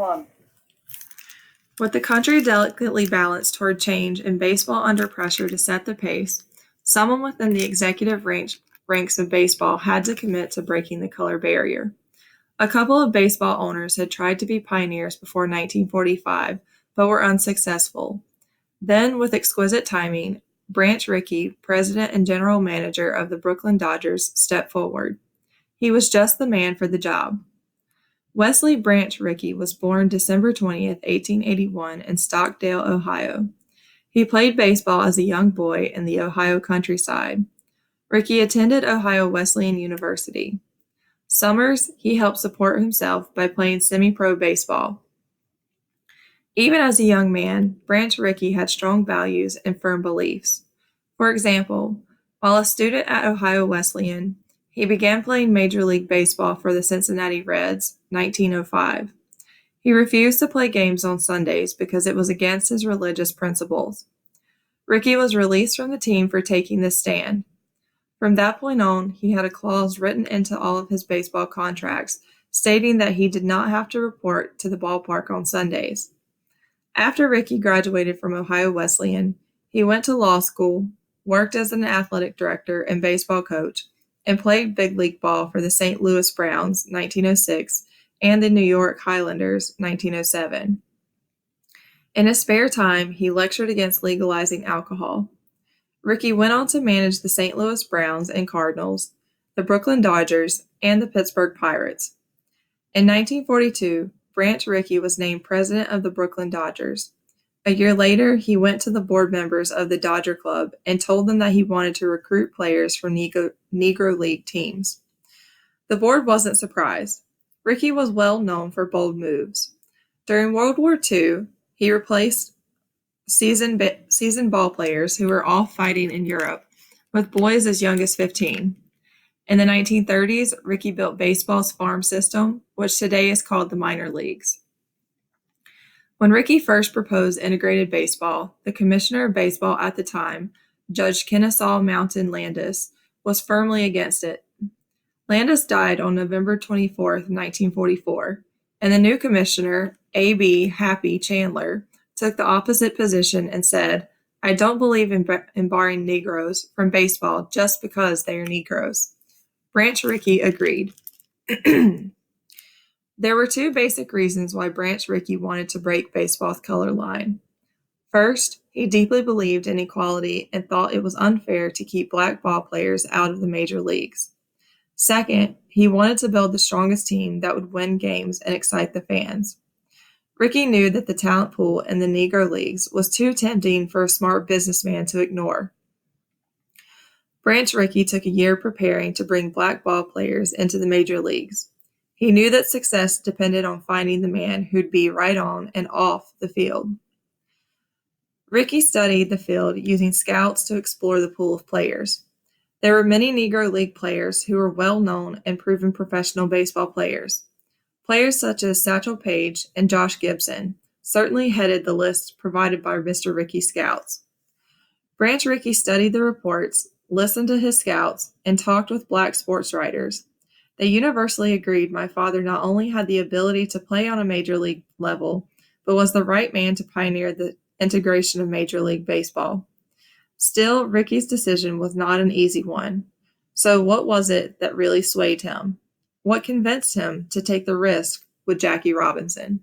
One. With the country delicately balanced toward change and baseball under pressure to set the pace, someone within the executive ranks of baseball had to commit to breaking the color barrier. A couple of baseball owners had tried to be pioneers before 1945, but were unsuccessful. Then, with exquisite timing, Branch Rickey, president and general manager of the Brooklyn Dodgers, stepped forward. He was just the man for the job. Wesley Branch Rickey was born December 20th, 1881 in Stockdale, Ohio. He played baseball as a young boy in the Ohio countryside. Rickey attended Ohio Wesleyan University. Summers, he helped support himself by playing semi-pro baseball. Even as a young man, Branch Rickey had strong values and firm beliefs. For example, while a student at Ohio Wesleyan, he began playing Major League Baseball for the Cincinnati Reds, 1905. He refused to play games on Sundays because it was against his religious principles. Rickey was released from the team for taking this stand. From that point on, he had a clause written into all of his baseball contracts stating that he did not have to report to the ballpark on Sundays. After Rickey graduated from Ohio Wesleyan, he went to law school, worked as an athletic director and baseball coach, and played big league ball for the St. Louis Browns, 1906, and the New York Highlanders, 1907. In his spare time, he lectured against legalizing alcohol. Rickey went on to manage the St. Louis Browns and Cardinals, the Brooklyn Dodgers, and the Pittsburgh Pirates. In 1942, Branch Rickey was named president of the Brooklyn Dodgers. A year later, he went to the board members of the Dodger Club and told them that he wanted to recruit players for Negro League teams. The board wasn't surprised. Rickey was well known for bold moves. During World War II, he replaced seasoned ball players who were off fighting in Europe with boys as young as 15. In the 1930s, Rickey built baseball's farm system, which today is called the minor leagues. When Rickey first proposed integrated baseball, the commissioner of baseball at the time, Judge Kennesaw Mountain Landis, was firmly against it. Landis died on November 24, 1944, and the new commissioner, A.B. Happy Chandler, took the opposite position and said, "I don't believe in barring Negroes from baseball just because they are Negroes." Branch Rickey agreed. There were two basic reasons why Branch Rickey wanted to break baseball's color line. First, he deeply believed in equality and thought it was unfair to keep black ball players out of the major leagues. Second, he wanted to build the strongest team that would win games and excite the fans. Rickey knew that the talent pool in the Negro Leagues was too tempting for a smart businessman to ignore. Branch Rickey took a year preparing to bring black ball players into the major leagues. He knew that success depended on finding the man who'd be right on and off the field. Rickey studied the field using scouts to explore the pool of players. There were many Negro League players who were well-known and proven professional baseball players. Players such as Satchel Paige and Josh Gibson certainly headed the list provided by Mr. Rickey's scouts. Branch Rickey studied the reports, listened to his scouts, and talked with black sports writers. They universally agreed my father not only had the ability to play on a major league level, but was the right man to pioneer the integration of Major League Baseball. Still, Rickey's decision was not an easy one. So what was it that really swayed him? What convinced him to take the risk with Jackie Robinson?